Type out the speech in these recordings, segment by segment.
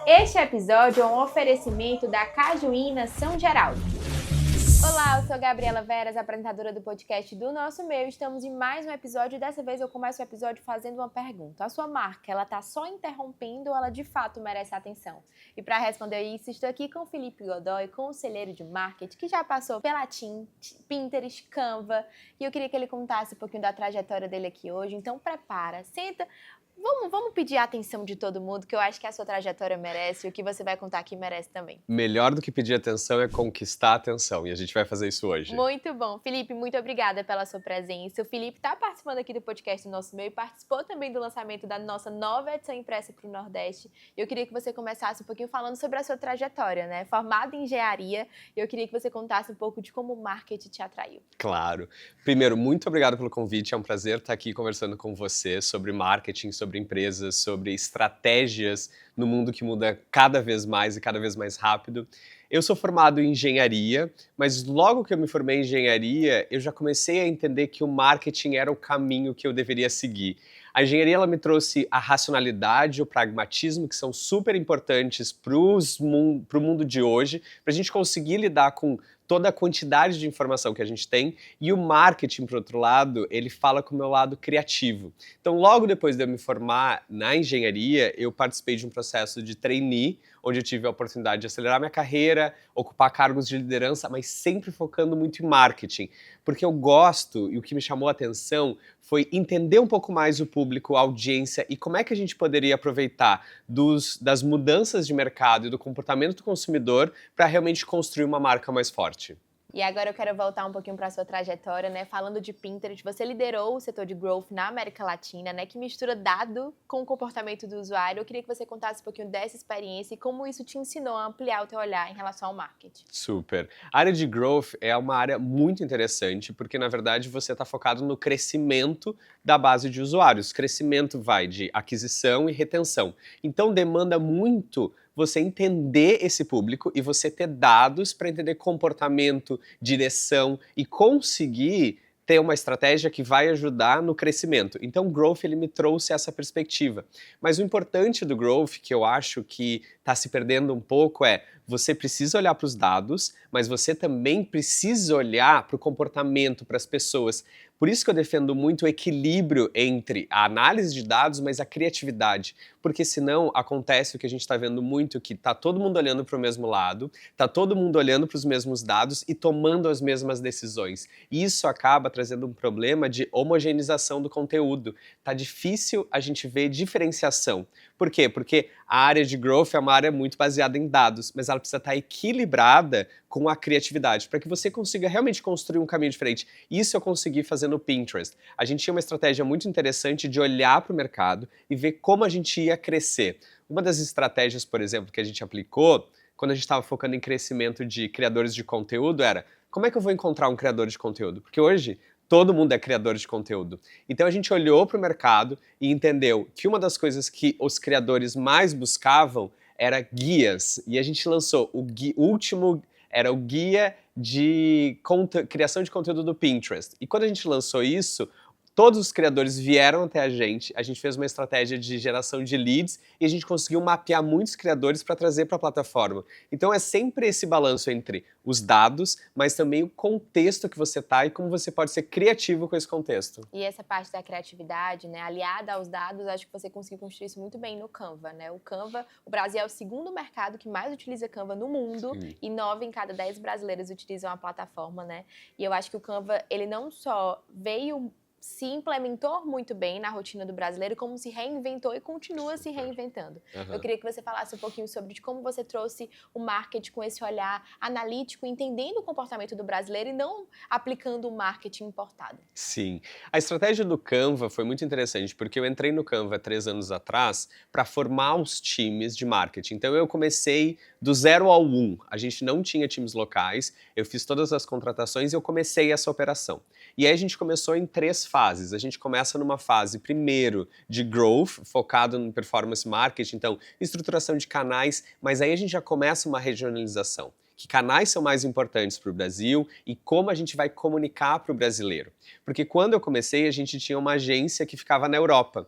Este episódio é um oferecimento da Cajuína São Geraldo. Olá, eu sou a Gabriela Veras, apresentadora do podcast do Nosso Meio. Estamos em mais um episódio e dessa vez eu começo o episódio fazendo uma pergunta. A sua marca, ela tá só interrompendo ou ela de fato merece atenção? E para responder isso, estou aqui com o Felipe Godoy, conselheiro de marketing, que já passou pela TIM, Pinterest, Canva, e eu queria que ele contasse um pouquinho da trajetória dele aqui hoje. Então prepara, senta. Vamos pedir a atenção de todo mundo, que eu acho que a sua trajetória merece e o que você vai contar aqui merece também. Melhor do que pedir atenção é conquistar a atenção, e a gente vai fazer isso hoje. Muito bom. Felipe, muito obrigada pela sua presença. O Felipe está participando aqui do podcast do Nosso Meio e participou também do lançamento da nossa nova edição impressa para o Nordeste. Eu queria que você começasse um pouquinho falando sobre a sua trajetória, né? Formado em engenharia, eu queria que você contasse um pouco de como o marketing te atraiu. Claro. Primeiro, muito obrigado pelo convite. É um prazer estar aqui conversando com você sobre marketing, sobre empresas, sobre estratégias no mundo que muda cada vez mais e cada vez mais rápido. Eu sou formado em engenharia, mas logo que eu me formei em engenharia, eu já comecei a entender que o marketing era o caminho que eu deveria seguir. A engenharia ela me trouxe a racionalidade, o pragmatismo, que são super importantes para o mundo de hoje, para a gente conseguir lidar com toda a quantidade de informação que a gente tem, e o marketing, por outro lado, ele fala com o meu lado criativo. Então, logo depois de eu me formar na engenharia, eu participei de um processo de trainee, onde eu tive a oportunidade de acelerar minha carreira, ocupar cargos de liderança, mas sempre focando muito em marketing, porque eu gosto, e o que me chamou a atenção foi entender um pouco mais o público, a audiência, e como é que a gente poderia aproveitar das mudanças de mercado e do comportamento do consumidor para realmente construir uma marca mais forte. E agora eu quero voltar um pouquinho para a sua trajetória, né? Falando de Pinterest, você liderou o setor de growth na América Latina, né? Que mistura dado com o comportamento do usuário. Eu queria que você contasse um pouquinho dessa experiência e como isso te ensinou a ampliar o teu olhar em relação ao marketing. Super. A área de growth é uma área muito interessante, porque na verdade você está focado no crescimento da base de usuários. Crescimento vai de aquisição e retenção. Então demanda muito você entender esse público e você ter dados para entender comportamento, direção e conseguir ter uma estratégia que vai ajudar no crescimento. Então o Growth ele me trouxe essa perspectiva. Mas o importante do Growth, que eu acho que está se perdendo um pouco, é você precisa olhar para os dados, mas você também precisa olhar para o comportamento, para as pessoas. Por isso que eu defendo muito o equilíbrio entre a análise de dados, mas a criatividade. Porque senão acontece o que a gente está vendo muito, que está todo mundo olhando para o mesmo lado, está todo mundo olhando para os mesmos dados e tomando as mesmas decisões. E isso acaba trazendo um problema de homogeneização do conteúdo. Tá difícil a gente ver diferenciação. Por quê? Porque a área de growth é uma área muito baseada em dados, mas ela precisa estar equilibrada com a criatividade, para que você consiga realmente construir um caminho diferente. Isso eu consegui fazer no Pinterest. A gente tinha uma estratégia muito interessante de olhar para o mercado e ver como a gente ia crescer. Uma das estratégias, por exemplo, que a gente aplicou, quando a gente estava focando em crescimento de criadores de conteúdo, era como é que eu vou encontrar um criador de conteúdo? Porque hoje todo mundo é criador de conteúdo. Então a gente olhou para o mercado e entendeu que uma das coisas que os criadores mais buscavam era guias. E a gente lançou o último, era o guia de criação de conteúdo do Pinterest. E quando a gente lançou isso, todos os criadores vieram até a gente fez uma estratégia de geração de leads e a gente conseguiu mapear muitos criadores para trazer para a plataforma. Então é sempre esse balanço entre os dados, mas também o contexto que você está e como você pode ser criativo com esse contexto. E essa parte da criatividade, né, aliada aos dados, acho que você conseguiu construir isso muito bem no Canva, né? O Canva, o Brasil é o segundo mercado que mais utiliza Canva no mundo. Sim. E 9 em cada 10 brasileiros utilizam a plataforma, né? E eu acho que o Canva, ele não só se implementou muito bem na rotina do brasileiro, como se reinventou e continua se reinventando. Eu queria que você falasse um pouquinho sobre de como você trouxe o marketing com esse olhar analítico, entendendo o comportamento do brasileiro e não aplicando o marketing importado. Sim. A estratégia do Canva foi muito interessante, porque eu entrei no Canva 3 anos atrás para formar os times de marketing. Então eu comecei do 0 ao 1. A gente não tinha times locais, eu fiz todas as contratações e eu comecei essa operação. E aí a gente começou em 3 fases. A gente começa numa fase, primeiro, de growth, focado no performance marketing, então, estruturação de canais, mas aí a gente já começa uma regionalização. Que canais são mais importantes para o Brasil e como a gente vai comunicar para o brasileiro. Porque quando eu comecei, a gente tinha uma agência que ficava na Europa.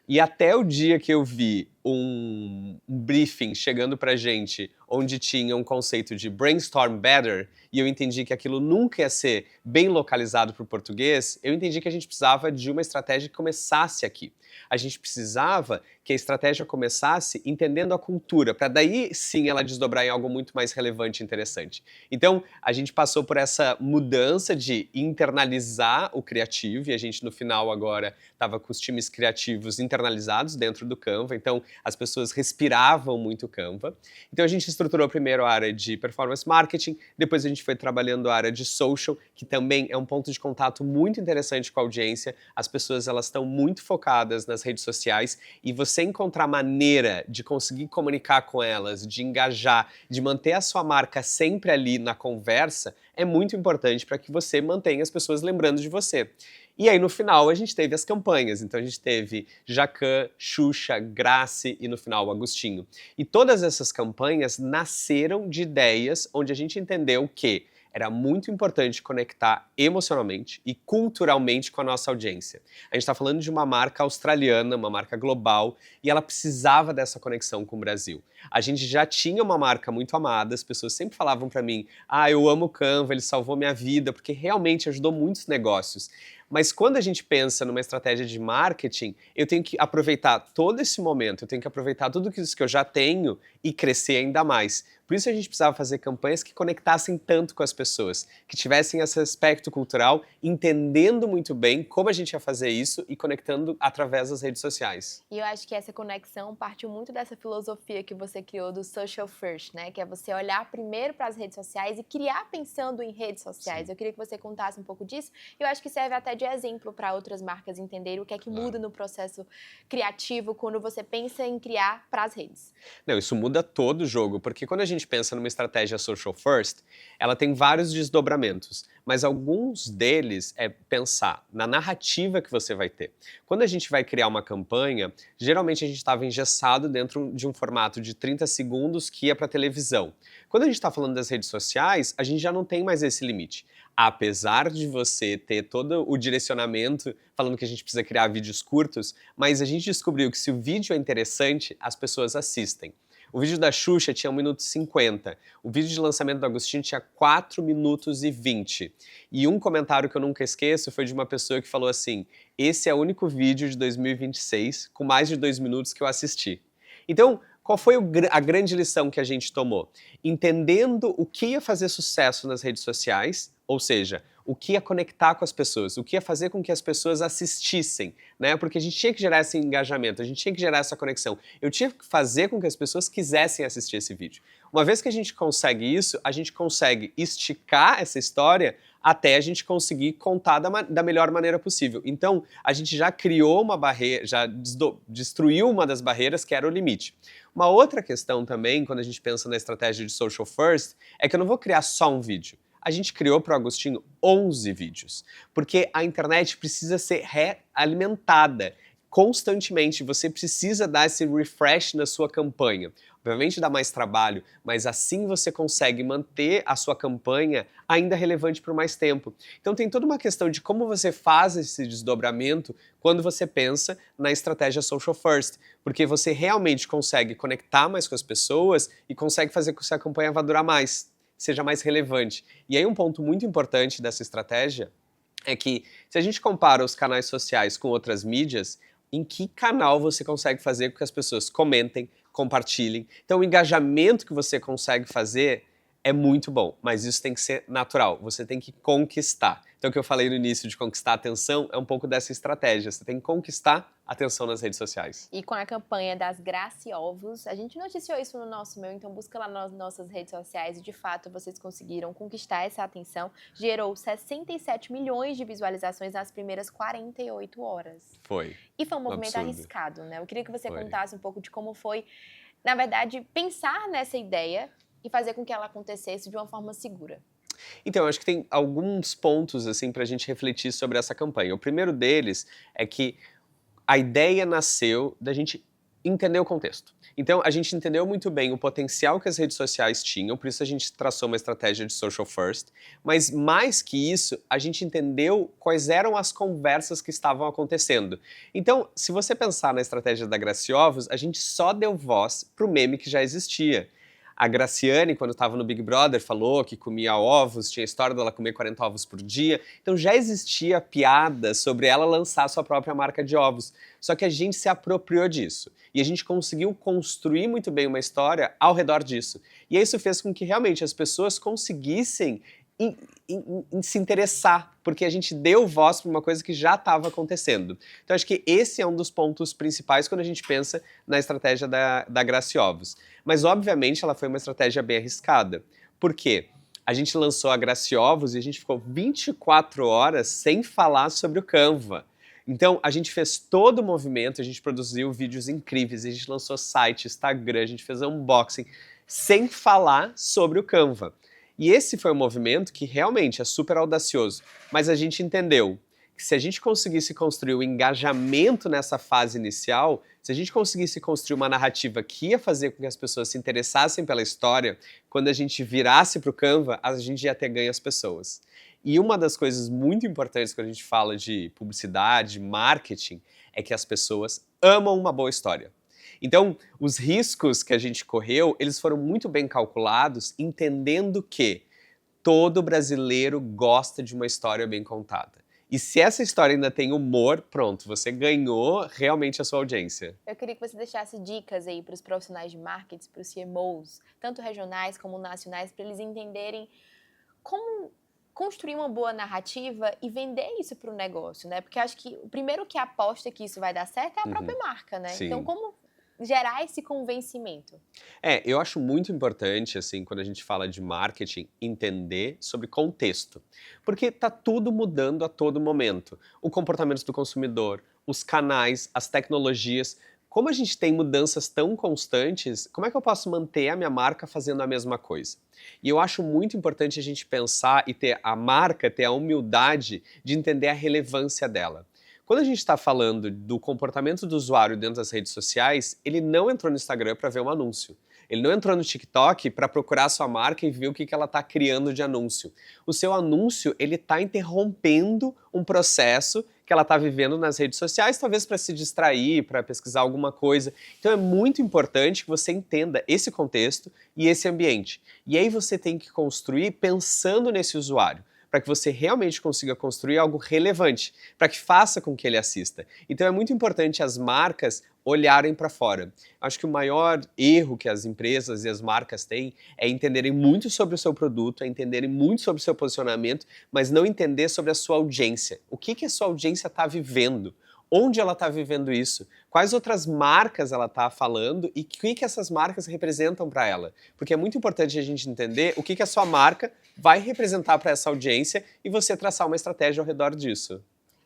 E até o dia que eu vi um briefing chegando pra gente, onde tinha um conceito de brainstorm better, e eu entendi que aquilo nunca ia ser bem localizado para o português, eu entendi que a gente precisava de uma estratégia que começasse aqui. A gente precisava que a estratégia começasse entendendo a cultura, para daí sim ela desdobrar em algo muito mais relevante e interessante. Então, a gente passou por essa mudança de internalizar o criativo, e a gente no final agora estava com os times criativos internalizados dentro do Canva, então as pessoas respiravam muito o Canva. Então a gente estruturou primeiro a área de performance marketing, depois a gente foi trabalhando a área de social, que também é um ponto de contato muito interessante com a audiência. As pessoas elas estão muito focadas nas redes sociais e você encontrar maneira de conseguir comunicar com elas, de engajar, de manter a sua marca sempre ali na conversa, é muito importante para que você mantenha as pessoas lembrando de você. E aí, no final, a gente teve as campanhas. Então, a gente teve Jacquin, Xuxa, Grace e, no final, Agostinho. E todas essas campanhas nasceram de ideias onde a gente entendeu que era muito importante conectar emocionalmente e culturalmente com a nossa audiência. A gente está falando de uma marca australiana, uma marca global, e ela precisava dessa conexão com o Brasil. A gente já tinha uma marca muito amada, as pessoas sempre falavam para mim, eu amo o Canva, ele salvou minha vida, porque realmente ajudou muitos negócios. Mas quando a gente pensa numa estratégia de marketing, eu tenho que aproveitar todo esse momento, eu tenho que aproveitar tudo isso que eu já tenho e crescer ainda mais. Por isso a gente precisava fazer campanhas que conectassem tanto com as pessoas, que tivessem esse aspecto cultural, entendendo muito bem como a gente ia fazer isso e conectando através das redes sociais. E eu acho que essa conexão partiu muito dessa filosofia que você criou do social first, né? Que é você olhar primeiro para as redes sociais e criar pensando em redes sociais. Sim. Eu queria que você contasse um pouco disso. Eu acho que serve até de exemplo para outras marcas entenderem o que é que muda no processo criativo quando você pensa em criar para as redes. Não, isso muda todo o jogo, porque quando a gente pensa numa estratégia social first, ela tem vários desdobramentos, mas alguns deles é pensar na narrativa que você vai ter. Quando a gente vai criar uma campanha, geralmente a gente estava engessado dentro de um formato de 30 segundos que ia para televisão. Quando a gente está falando das redes sociais, a gente já não tem mais esse limite. Apesar de você ter todo o direcionamento falando que a gente precisa criar vídeos curtos, mas a gente descobriu que se o vídeo é interessante, as pessoas assistem. O vídeo da Xuxa tinha 1 minuto e 50. O vídeo de lançamento do Agostinho tinha 4 minutos e 20. E um comentário que eu nunca esqueço foi de uma pessoa que falou assim: esse é o único vídeo de 2026 com mais de 2 minutos que eu assisti. Então, qual foi a grande lição que a gente tomou? Entendendo o que ia fazer sucesso nas redes sociais, ou seja, o que ia conectar com as pessoas, o que ia fazer com que as pessoas assistissem, né? Porque a gente tinha que gerar esse engajamento, a gente tinha que gerar essa conexão. Eu tinha que fazer com que as pessoas quisessem assistir esse vídeo. Uma vez que a gente consegue isso, a gente consegue esticar essa história até a gente conseguir contar da melhor maneira possível. Então, a gente já criou uma barreira, já destruiu uma das barreiras que era o limite. Uma outra questão também, quando a gente pensa na estratégia de social first, é que eu não vou criar só um vídeo. A gente criou para o Agostinho 11 vídeos, porque a internet precisa ser realimentada constantemente, você precisa dar esse refresh na sua campanha. Obviamente dá mais trabalho, mas assim você consegue manter a sua campanha ainda relevante por mais tempo. Então tem toda uma questão de como você faz esse desdobramento quando você pensa na estratégia social first, porque você realmente consegue conectar mais com as pessoas e consegue fazer com que a sua campanha vá durar mais, seja mais relevante. E aí um ponto muito importante dessa estratégia é que se a gente compara os canais sociais com outras mídias, em que canal você consegue fazer com que as pessoas comentem, compartilhem. Então o engajamento que você consegue fazer é muito bom, mas isso tem que ser natural, você tem que conquistar. Então o que eu falei no início de conquistar a atenção é um pouco dessa estratégia, você tem que conquistar a atenção nas redes sociais. E com a campanha das Grace Ovos, a gente noticiou isso no nosso meu, então busca lá nas nossas redes sociais e de fato vocês conseguiram conquistar essa atenção, gerou 67 milhões de visualizações nas primeiras 48 horas. Foi. E foi um movimento arriscado, né? Eu queria que você contasse um pouco de como foi, na verdade, pensar nessa ideia e fazer com que ela acontecesse de uma forma segura. Então, eu acho que tem alguns pontos assim para a gente refletir sobre essa campanha. O primeiro deles é que a ideia nasceu da gente entender o contexto. Então, a gente entendeu muito bem o potencial que as redes sociais tinham, por isso a gente traçou uma estratégia de social first, mas mais que isso, a gente entendeu quais eram as conversas que estavam acontecendo. Então, se você pensar na estratégia da Graciovos, a gente só deu voz pro meme que já existia. A Graciane, quando estava no Big Brother, falou que comia ovos, tinha a história dela comer 40 ovos por dia. Então já existia piada sobre ela lançar sua própria marca de ovos. Só que a gente se apropriou disso. E a gente conseguiu construir muito bem uma história ao redor disso. E isso fez com que realmente as pessoas conseguissem se interessar, porque a gente deu voz para uma coisa que já estava acontecendo. Então acho que esse é um dos pontos principais quando a gente pensa na estratégia da Graciovos. Mas obviamente ela foi uma estratégia bem arriscada. Por quê? A gente lançou a Graciovos e a gente ficou 24 horas sem falar sobre o Canva. Então, a gente fez todo o movimento, a gente produziu vídeos incríveis, a gente lançou site, Instagram, a gente fez unboxing, sem falar sobre o Canva. E esse foi um movimento que realmente é super audacioso, mas a gente entendeu que se a gente conseguisse construir o engajamento nessa fase inicial, se a gente conseguisse construir uma narrativa que ia fazer com que as pessoas se interessassem pela história, quando a gente virasse para o Canva, a gente ia ter ganho as pessoas. E uma das coisas muito importantes quando a gente fala de publicidade, marketing, é que as pessoas amam uma boa história. Então, os riscos que a gente correu, eles foram muito bem calculados, entendendo que todo brasileiro gosta de uma história bem contada. E se essa história ainda tem humor, pronto, você ganhou realmente a sua audiência. Eu queria que você deixasse dicas aí para os profissionais de marketing, para os CMOs, tanto regionais como nacionais, para eles entenderem como construir uma boa narrativa e vender isso para o negócio, né? Porque acho que o primeiro que aposta que isso vai dar certo é a própria marca, né? Sim. Então, como gerar esse convencimento? Eu acho muito importante, assim, quando a gente fala de marketing, entender sobre contexto. Porque tá tudo mudando a todo momento. O comportamento do consumidor, os canais, as tecnologias. Como a gente tem mudanças tão constantes, como é que eu posso manter a minha marca fazendo a mesma coisa? E eu acho muito importante a gente pensar e ter a marca, ter a humildade de entender a relevância dela. Quando a gente está falando do comportamento do usuário dentro das redes sociais, ele não entrou no Instagram para ver um anúncio. Ele não entrou no TikTok para procurar a sua marca e ver o que ela está criando de anúncio. O seu anúncio, ele está interrompendo um processo que ela está vivendo nas redes sociais, talvez para se distrair, para pesquisar alguma coisa. Então é muito importante que você entenda esse contexto e esse ambiente. E aí você tem que construir pensando nesse usuário, para que você realmente consiga construir algo relevante, para que faça com que ele assista. Então é muito importante as marcas olharem para fora. Acho que o maior erro que as empresas e as marcas têm é entenderem muito sobre o seu produto, é entenderem muito sobre o seu posicionamento, mas não entender sobre a sua audiência. O que a sua audiência está vivendo? Onde ela está vivendo isso? Quais outras marcas ela está falando e o que essas marcas representam para ela? Porque é muito importante a gente entender o que a sua marca vai representar para essa audiência e você traçar uma estratégia ao redor disso.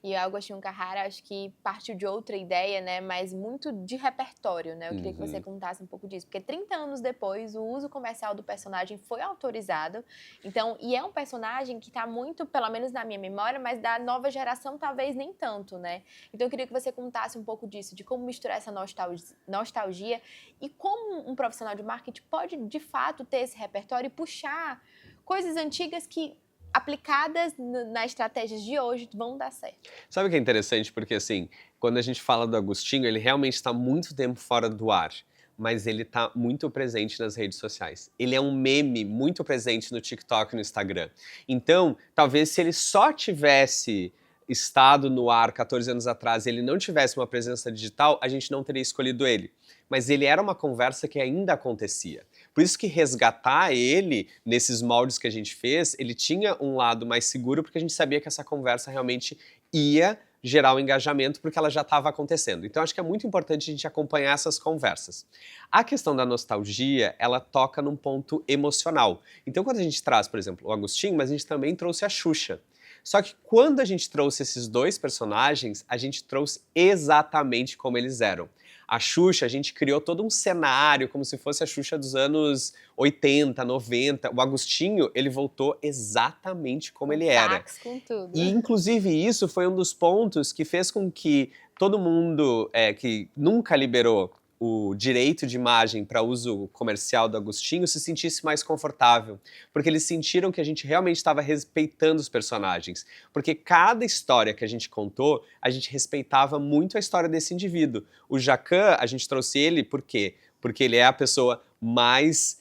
E o Agostinho Carrara, acho que partiu de outra ideia, né, mas muito de repertório, né? Eu queria que você contasse um pouco disso, porque 30 anos depois, o uso comercial do personagem foi autorizado, então, e é um personagem que está muito, pelo menos na minha memória, mas da nova geração talvez nem tanto, né? Então eu queria que você contasse um pouco disso, de como misturar essa nostalgia e como um profissional de marketing pode, de fato, ter esse repertório e puxar coisas antigas que aplicadas nas estratégias de hoje vão dar certo. Sabe o que é interessante? Porque assim, quando a gente fala do Agostinho, ele realmente está muito tempo fora do ar, mas ele está muito presente nas redes sociais. Ele é um meme muito presente no TikTok e no Instagram. Então, talvez se ele só tivesse estado no ar 14 anos atrás e ele não tivesse uma presença digital, a gente não teria escolhido ele. Mas ele era uma conversa que ainda acontecia. Por isso que resgatar ele, nesses moldes que a gente fez, ele tinha um lado mais seguro, porque a gente sabia que essa conversa realmente ia gerar um engajamento, porque ela já estava acontecendo. Então acho que é muito importante a gente acompanhar essas conversas. A questão da nostalgia, ela toca num ponto emocional. Então quando a gente traz, por exemplo, o Agostinho, mas a gente também trouxe a Xuxa. Só que quando a gente trouxe esses dois personagens, a gente trouxe exatamente como eles eram. A Xuxa, a gente criou todo um cenário, como se fosse a Xuxa dos anos 80, 90. O Agostinho, ele voltou exatamente como ele era. Com tudo. E, inclusive, isso foi um dos pontos que fez com que todo mundo que nunca liberou o direito de imagem para uso comercial do Agostinho se sentisse mais confortável, porque eles sentiram que a gente realmente estava respeitando os personagens, porque cada história que a gente contou, a gente respeitava muito a história desse indivíduo. O Jacquin, a gente trouxe ele por quê? Porque ele é a pessoa mais...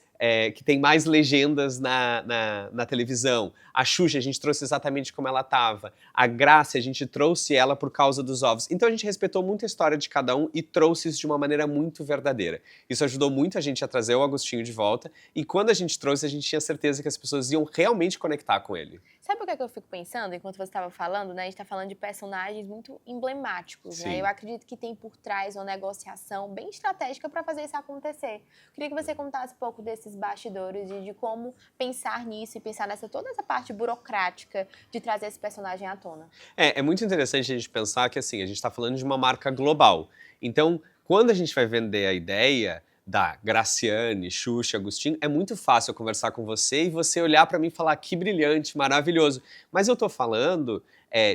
que tem mais legendas na televisão. A Xuxa, a gente trouxe exatamente como ela estava. A Graça, a gente trouxe ela por causa dos ovos. Então a gente respeitou muito a história de cada um e trouxe isso de uma maneira muito verdadeira. Isso ajudou muito a gente a trazer o Agostinho de volta. E quando a gente trouxe, a gente tinha certeza que as pessoas iam realmente conectar com ele. Sabe o que eu fico pensando enquanto você estava falando, né? A gente está falando de personagens muito emblemáticos, né? Eu acredito que tem por trás uma negociação bem estratégica para fazer isso acontecer. Queria que você contasse um pouco desses bastidores e de como pensar nisso e pensar toda essa parte burocrática de trazer esse personagem à tona. É muito interessante a gente pensar que, assim, a gente está falando de uma marca global. Então, quando a gente vai vender a ideia da Graciane, Xuxa, Agostinho, é muito fácil eu conversar com você e você olhar para mim e falar que brilhante, maravilhoso. Mas eu tô falando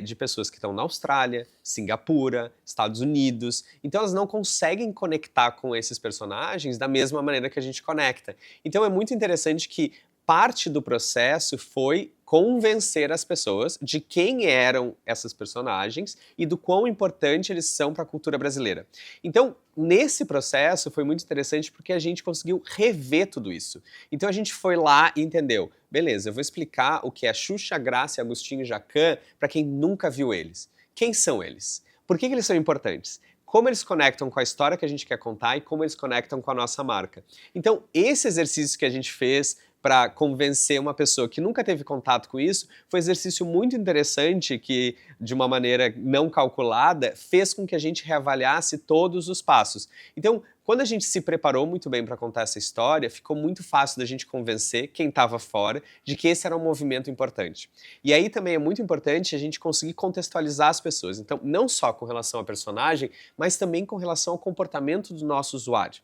de pessoas que estão na Austrália, Singapura, Estados Unidos. Então elas não conseguem conectar com esses personagens da mesma maneira que a gente conecta. Então é muito interessante que parte do processo foi convencer as pessoas de quem eram essas personagens e do quão importante eles são para a cultura brasileira. Então, nesse processo foi muito interessante porque a gente conseguiu rever tudo isso. Então a gente foi lá e entendeu, beleza, eu vou explicar o que é Xuxa, Graça, Agostinho e Jacquin para quem nunca viu eles. Quem são eles? Por que eles são importantes? Como eles conectam com a história que a gente quer contar e como eles conectam com a nossa marca. Então, esse exercício que a gente fez para convencer uma pessoa que nunca teve contato com isso, foi um exercício muito interessante que, de uma maneira não calculada, fez com que a gente reavaliasse todos os passos. Então, quando a gente se preparou muito bem para contar essa história, ficou muito fácil da gente convencer quem estava fora de que esse era um movimento importante. E aí também é muito importante a gente conseguir contextualizar as pessoas. Então, não só com relação ao personagem, mas também com relação ao comportamento do nosso usuário.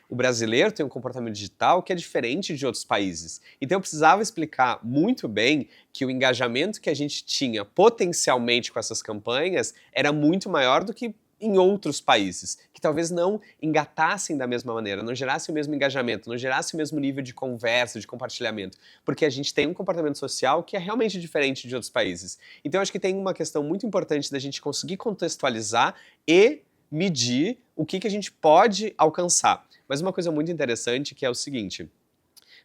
O brasileiro tem um comportamento digital que é diferente de outros países. Então eu precisava explicar muito bem que o engajamento que a gente tinha potencialmente com essas campanhas era muito maior do que em outros países, que talvez não engatassem da mesma maneira, não gerassem o mesmo engajamento, não gerassem o mesmo nível de conversa, de compartilhamento, porque a gente tem um comportamento social que é realmente diferente de outros países. Então eu acho que tem uma questão muito importante da gente conseguir contextualizar e medir o que a gente pode alcançar. Mas uma coisa muito interessante que é o seguinte,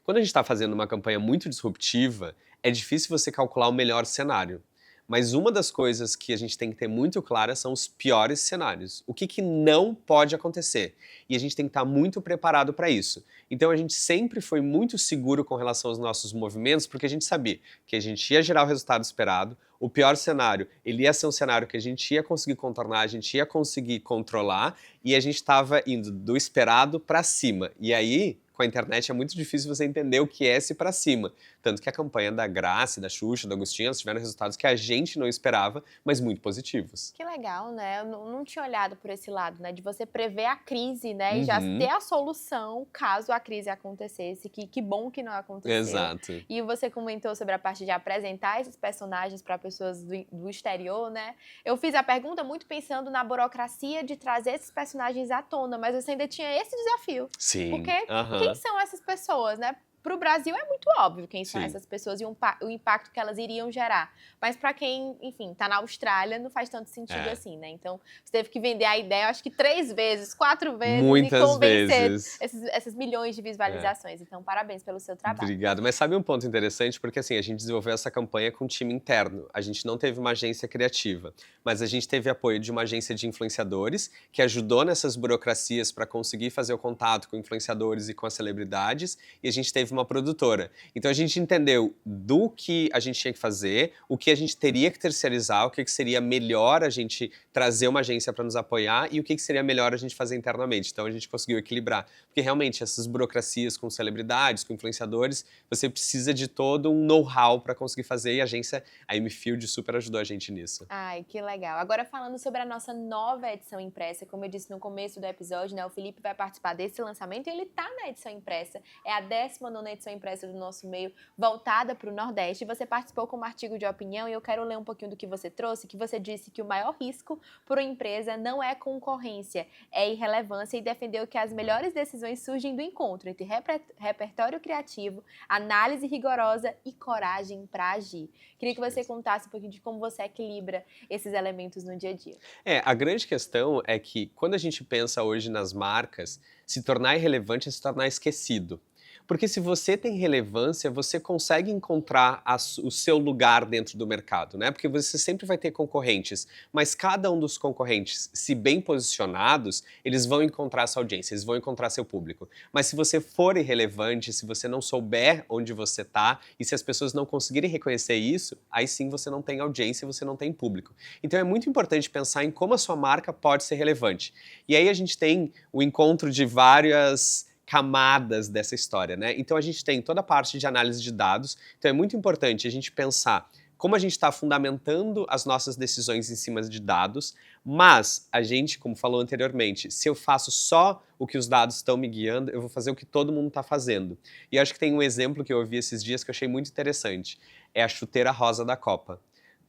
quando a gente está fazendo uma campanha muito disruptiva, é difícil você calcular o melhor cenário. Mas uma das coisas que a gente tem que ter muito clara são os piores cenários. O que não pode acontecer. E a gente tem que estar muito preparado para isso. Então a gente sempre foi muito seguro com relação aos nossos movimentos, porque a gente sabia que a gente ia gerar o resultado esperado. O pior cenário, ele ia ser um cenário que a gente ia conseguir contornar, a gente ia conseguir controlar, e a gente estava indo do esperado para cima. E aí, com a internet é muito difícil você entender o que é esse para cima. Tanto que a campanha da Graça, da Xuxa, do Agostinho, elas tiveram resultados que a gente não esperava, mas muito positivos. Que legal, né? Eu não tinha olhado por esse lado, né? De você prever a crise, né? E já ter a solução caso a crise acontecesse. Que bom que não aconteceu. Exato. E você comentou sobre a parte de apresentar esses personagens para pessoas do exterior, né? Eu fiz a pergunta muito pensando na burocracia de trazer esses personagens à tona, mas você ainda tinha esse desafio. Sim. Porque quem são essas pessoas, né? Para o Brasil é muito óbvio quem são essas pessoas e o impacto que elas iriam gerar. Mas para quem, enfim, está na Austrália, não faz tanto sentido assim, né? Então, você teve que vender a ideia, acho que 3 vezes, 4 vezes. Muitas e convencer vezes. Esses milhões de visualizações. Então, parabéns pelo seu trabalho. Obrigado. Mas sabe um ponto interessante? Porque assim, a gente desenvolveu essa campanha com um time interno. A gente não teve uma agência criativa, mas a gente teve apoio de uma agência de influenciadores que ajudou nessas burocracias para conseguir fazer o contato com influenciadores e com as celebridades, e a gente teve uma produtora. Então a gente entendeu do que a gente tinha que fazer, o que a gente teria que terceirizar, o que seria melhor a gente trazer uma agência para nos apoiar e o que seria melhor a gente fazer internamente. Então a gente conseguiu equilibrar. Porque realmente essas burocracias com celebridades, com influenciadores, você precisa de todo um know-how para conseguir fazer, e a agência, a M-Field, super ajudou a gente nisso. Ai, que legal. Agora falando sobre a nossa nova edição impressa, como eu disse no começo do episódio, né, o Felipe vai participar desse lançamento e ele tá na edição impressa. É a 19ª nona edição impressa do Nosso Meio, voltada para o Nordeste. Você participou com um artigo de opinião e eu quero ler um pouquinho do que você trouxe, que você disse que o maior risco para uma empresa não é concorrência, é irrelevância, e defendeu que as melhores decisões surgem do encontro entre repertório criativo, análise rigorosa e coragem para agir. Queria que você contasse um pouquinho de como você equilibra esses elementos no dia a dia. A grande questão é que quando a gente pensa hoje nas marcas, se tornar irrelevante é se tornar esquecido. Porque se você tem relevância, você consegue encontrar o seu lugar dentro do mercado, né? Porque você sempre vai ter concorrentes, mas cada um dos concorrentes, se bem posicionados, eles vão encontrar sua audiência, eles vão encontrar seu público. Mas se você for irrelevante, se você não souber onde você está e se as pessoas não conseguirem reconhecer isso, aí sim você não tem audiência, você não tem público. Então é muito importante pensar em como a sua marca pode ser relevante. E aí a gente tem o encontro de várias camadas dessa história, né? Então a gente tem toda a parte de análise de dados, então é muito importante a gente pensar como a gente está fundamentando as nossas decisões em cima de dados, mas a gente, como falou anteriormente, se eu faço só o que os dados estão me guiando, eu vou fazer o que todo mundo está fazendo. E acho que tem um exemplo que eu ouvi esses dias que eu achei muito interessante, é a chuteira rosa da Copa.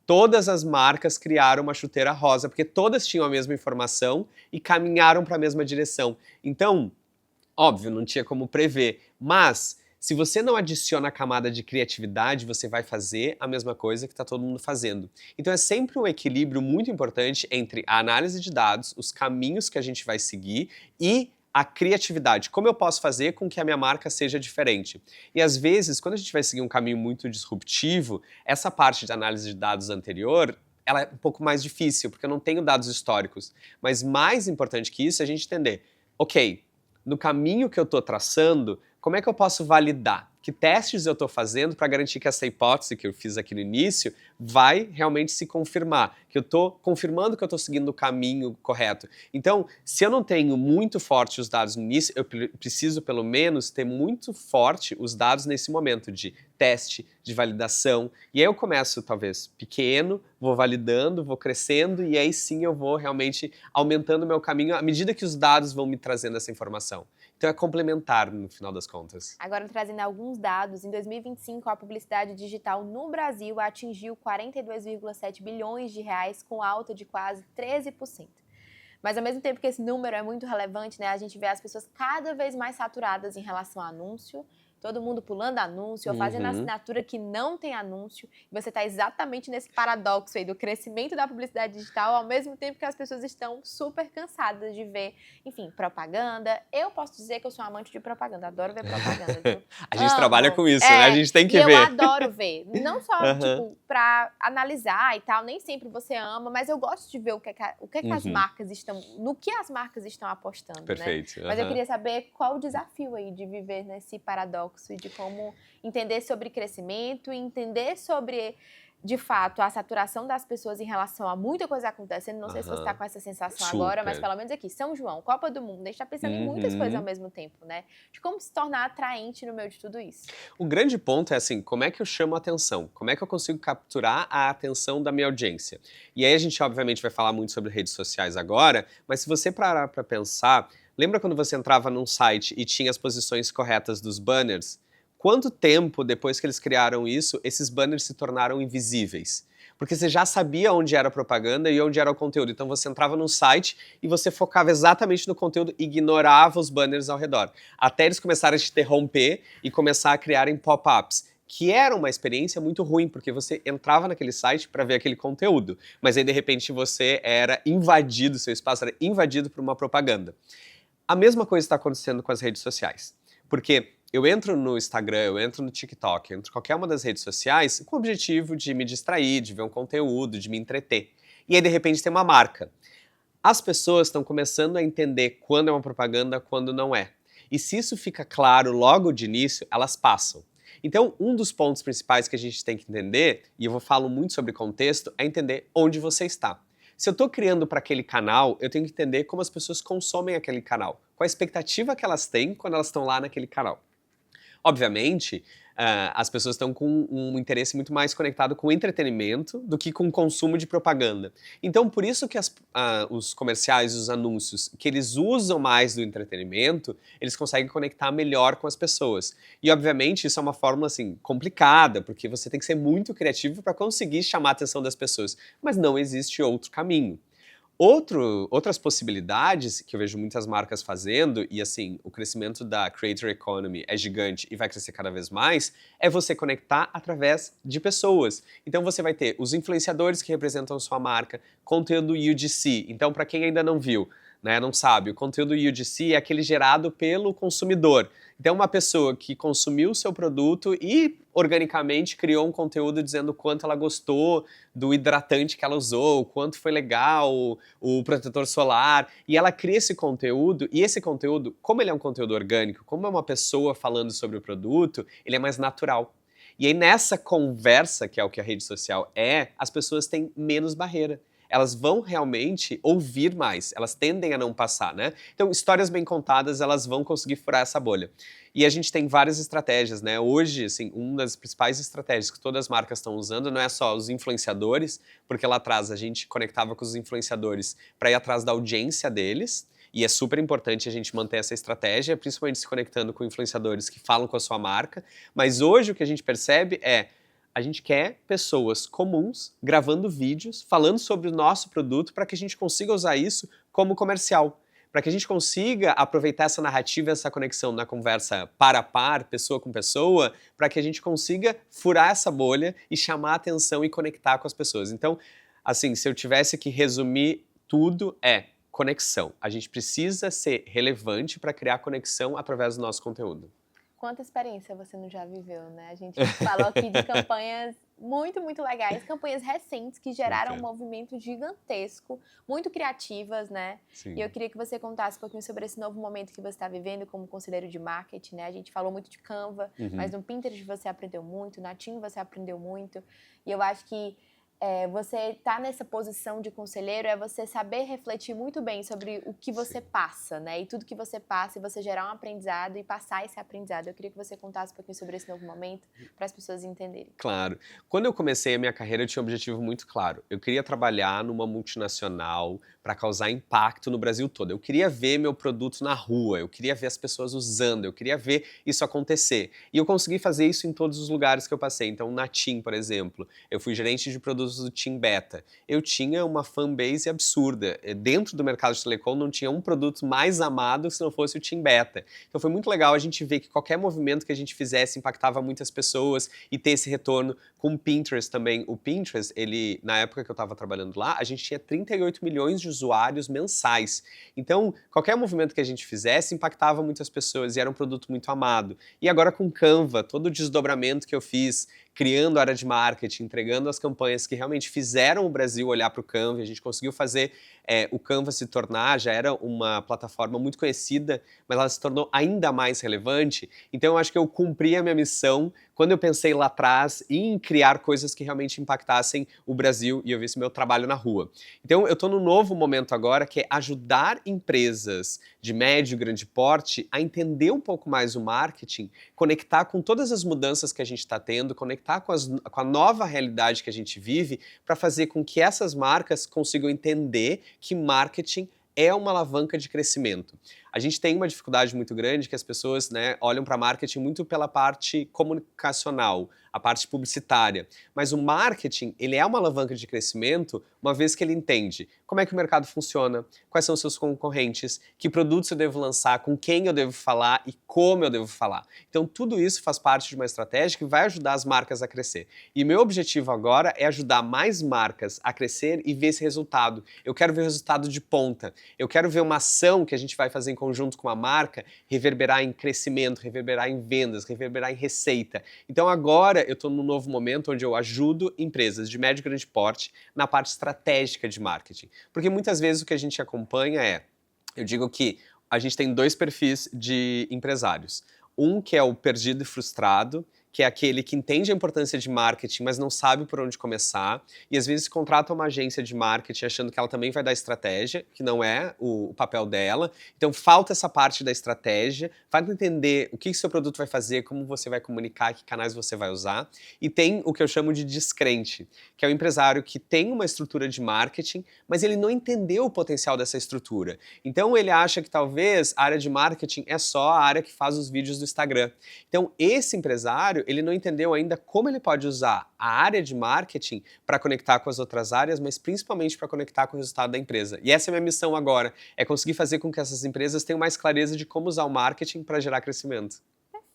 Todas as marcas criaram uma chuteira rosa, porque todas tinham a mesma informação e caminharam para a mesma direção. Então, óbvio, não tinha como prever, mas se você não adiciona a camada de criatividade, você vai fazer a mesma coisa que está todo mundo fazendo. Então é sempre um equilíbrio muito importante entre a análise de dados, os caminhos que a gente vai seguir e a criatividade. Como eu posso fazer com que a minha marca seja diferente? E às vezes, quando a gente vai seguir um caminho muito disruptivo, essa parte de análise de dados anterior, ela é um pouco mais difícil, porque eu não tenho dados históricos. Mas mais importante que isso é a gente entender, ok, no caminho que eu estou traçando, como é que eu posso validar? Que testes eu estou fazendo para garantir que essa hipótese que eu fiz aqui no início vai realmente se confirmar, que eu estou confirmando que eu estou seguindo o caminho correto. Então, se eu não tenho muito forte os dados no início, eu preciso pelo menos ter muito forte os dados nesse momento de teste, de validação, e aí eu começo talvez pequeno, vou validando, vou crescendo, e aí sim eu vou realmente aumentando o meu caminho à medida que os dados vão me trazendo essa informação. Então é complementar no final das contas. Agora trazendo alguns dados, em 2025 a publicidade digital no Brasil atingiu 42,7 bilhões de reais com alta de quase 13%. Mas ao mesmo tempo que esse número é muito relevante, né, a gente vê as pessoas cada vez mais saturadas em relação ao anúncio, todo mundo pulando anúncio ou fazendo assinatura que não tem anúncio. E você está exatamente nesse paradoxo aí do crescimento da publicidade digital, ao mesmo tempo que as pessoas estão super cansadas de ver, enfim, propaganda. Eu posso dizer que eu sou uma amante de propaganda, adoro ver propaganda, viu? A gente trabalha com isso, né? A gente tem que ver. Eu adoro ver. Não só, tipo, pra analisar e tal, nem sempre você ama, mas eu gosto de ver o que as marcas estão, no que as marcas estão apostando, Perfeito. Né? Mas eu queria saber qual o desafio aí de viver nesse paradoxo e de como entender sobre crescimento e entender sobre, de fato, a saturação das pessoas em relação a muita coisa acontecendo. Não sei se você está com essa sensação agora, mas pelo menos aqui, São João, Copa do Mundo, a gente está pensando em muitas coisas ao mesmo tempo, né? De como se tornar atraente no meio de tudo isso. O grande ponto é assim, como é que eu chamo a atenção? Como é que eu consigo capturar a atenção da minha audiência? E aí a gente, obviamente, vai falar muito sobre redes sociais agora, mas se você parar para pensar, lembra quando você entrava num site e tinha as posições corretas dos banners? Quanto tempo depois que eles criaram isso, esses banners se tornaram invisíveis? Porque você já sabia onde era a propaganda e onde era o conteúdo. Então você entrava num site e você focava exatamente no conteúdo, ignorava os banners ao redor. Até eles começarem a te interromper e começar a criarem pop-ups, que era uma experiência muito ruim, porque você entrava naquele site para ver aquele conteúdo, mas aí de repente você era invadido, seu espaço era invadido por uma propaganda. A mesma coisa está acontecendo com as redes sociais, porque eu entro no Instagram, eu entro no TikTok, eu entro em qualquer uma das redes sociais com o objetivo de me distrair, de ver um conteúdo, de me entreter. E aí, de repente, tem uma marca. As pessoas estão começando a entender quando é uma propaganda, quando não é. E se isso fica claro logo de início, elas passam. Então, um dos pontos principais que a gente tem que entender, e eu vou falar muito sobre contexto, é entender onde você está. Se eu estou criando para aquele canal, eu tenho que entender como as pessoas consomem aquele canal. Qual a expectativa que elas têm quando elas estão lá naquele canal. Obviamente, as pessoas estão com um interesse muito mais conectado com o entretenimento do que com o consumo de propaganda. Então, por isso que os comerciais, os anúncios, que eles usam mais do entretenimento, eles conseguem conectar melhor com as pessoas. E, obviamente, isso é uma fórmula, assim, complicada, porque você tem que ser muito criativo para conseguir chamar a atenção das pessoas. Mas não existe outro caminho. Outras possibilidades que eu vejo muitas marcas fazendo, e assim, o crescimento da creator economy é gigante e vai crescer cada vez mais, é você conectar através de pessoas. Então você vai ter os influenciadores que representam sua marca, conteúdo UGC. Então, para quem ainda não viu, né, não sabe, o conteúdo UGC é aquele gerado pelo consumidor. Então, uma pessoa que consumiu o seu produto e organicamente criou um conteúdo dizendo o quanto ela gostou do hidratante que ela usou, o quanto foi legal o protetor solar, e ela cria esse conteúdo, e esse conteúdo, como ele é um conteúdo orgânico, como é uma pessoa falando sobre o produto, ele é mais natural. E aí nessa conversa, que é o que a rede social é, as pessoas têm menos barreira. Elas vão realmente ouvir mais, elas tendem a não passar, né? Então, histórias bem contadas, elas vão conseguir furar essa bolha. E a gente tem várias estratégias, né? Hoje, assim, uma das principais estratégias que todas as marcas estão usando não é só os influenciadores, porque lá atrás a gente conectava com os influenciadores para ir atrás da audiência deles, e é super importante a gente manter essa estratégia, principalmente se conectando com influenciadores que falam com a sua marca, mas hoje o que a gente percebe é a gente quer pessoas comuns gravando vídeos, falando sobre o nosso produto para que a gente consiga usar isso como comercial. Para que a gente consiga aproveitar essa narrativa, essa conexão na conversa par a par, pessoa com pessoa, para que a gente consiga furar essa bolha e chamar a atenção e conectar com as pessoas. Então, assim, se eu tivesse que resumir tudo, é conexão. A gente precisa ser relevante para criar conexão através do nosso conteúdo. Quanta experiência você não já viveu, né? A gente falou aqui de campanhas muito, muito legais, campanhas recentes que geraram um movimento gigantesco, muito criativas, né? Sim. E eu queria que você contasse um pouquinho sobre esse novo momento que você está vivendo como conselheiro de marketing, né? A gente falou muito de Canva, mas no Pinterest você aprendeu muito, na Tim você aprendeu muito, e eu acho que você estar nessa posição de conselheiro é você saber refletir muito bem sobre o que você passa, né? E tudo que você passa e você gerar um aprendizado e passar esse aprendizado. Eu queria que você contasse um pouquinho sobre esse novo momento para as pessoas entenderem. Claro. Quando eu comecei a minha carreira, eu tinha um objetivo muito claro. Eu queria trabalhar numa multinacional para causar impacto no Brasil todo. Eu queria ver meu produto na rua, eu queria ver as pessoas usando, eu queria ver isso acontecer. E eu consegui fazer isso em todos os lugares que eu passei. Então, na TIM, por exemplo, eu fui gerente de produtos do Team Beta. Eu tinha uma fanbase absurda. Dentro do mercado de telecom não tinha um produto mais amado se não fosse o Team Beta. Então foi muito legal a gente ver que qualquer movimento que a gente fizesse impactava muitas pessoas e ter esse retorno com o Pinterest também. O Pinterest, ele, na época que eu estava trabalhando lá, a gente tinha 38 milhões de usuários mensais. Então, qualquer movimento que a gente fizesse impactava muitas pessoas e era um produto muito amado. E agora com Canva, todo o desdobramento que eu fiz, criando a área de marketing, entregando as campanhas que realmente fizeram o Brasil olhar para o Canva, a gente conseguiu fazer o Canva se tornar, já era uma plataforma muito conhecida, mas ela se tornou ainda mais relevante. Então eu acho que eu cumpri a minha missão quando eu pensei lá atrás em criar coisas que realmente impactassem o Brasil e eu visse meu trabalho na rua. Então eu estou num novo momento agora que é ajudar empresas de médio e grande porte a entender um pouco mais o marketing, conectar com todas as mudanças que a gente está tendo, conectar com a nova realidade que a gente vive para fazer com que essas marcas consigam entender que marketing é uma alavanca de crescimento. A gente tem uma dificuldade muito grande que as pessoas, né, olham para marketing muito pela parte comunicacional, a parte publicitária. Mas o marketing, ele é uma alavanca de crescimento uma vez que ele entende como é que o mercado funciona, quais são os seus concorrentes, que produtos eu devo lançar, com quem eu devo falar e como eu devo falar. Então tudo isso faz parte de uma estratégia que vai ajudar as marcas a crescer. E meu objetivo agora é ajudar mais marcas a crescer e ver esse resultado. Eu quero ver o resultado de ponta. Eu quero ver uma ação que a gente vai fazer em conjunto com a marca reverberar em crescimento, reverberar em vendas, reverberar em receita. Então agora eu estou num novo momento onde eu ajudo empresas de médio e grande porte na parte estratégica de marketing. Porque muitas vezes o que a gente acompanha eu digo que a gente tem dois perfis de empresários. Um que é o perdido e frustrado, que é aquele que entende a importância de marketing, mas não sabe por onde começar, e às vezes contrata uma agência de marketing achando que ela também vai dar estratégia, que não é o papel dela. Então falta essa parte da estratégia, falta entender o que seu produto vai fazer, como você vai comunicar, que canais você vai usar. E tem o que eu chamo de descrente, que é o empresário que tem uma estrutura de marketing, mas ele não entendeu o potencial dessa estrutura. Então ele acha que talvez a área de marketing é só a área que faz os vídeos do Instagram. Então esse empresário, ele não entendeu ainda como ele pode usar a área de marketing para conectar com as outras áreas, mas principalmente para conectar com o resultado da empresa. E essa é a minha missão agora, é conseguir fazer com que essas empresas tenham mais clareza de como usar o marketing para gerar crescimento.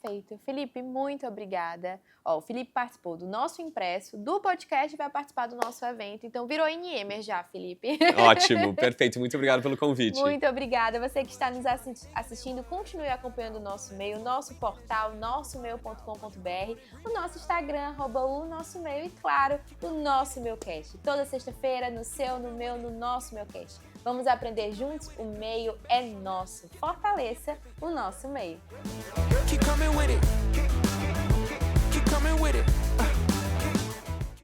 Perfeito. Felipe, muito obrigada. Ó, o Felipe participou do nosso impresso, do podcast e vai participar do nosso evento. Então virou NMer já, Felipe. Ótimo, perfeito. Muito obrigado pelo convite. Muito obrigada. Você que está nos assistindo, continue acompanhando o nosso meio, nosso portal, nossomeio.com.br, o nosso Instagram, @o nosso meio e, claro, o nosso Meucast. Toda sexta-feira, no seu, no meu, no nosso Meucast. Vamos aprender juntos? O meio é nosso. Fortaleça o nosso meio. Keep coming with it. Keep coming with it.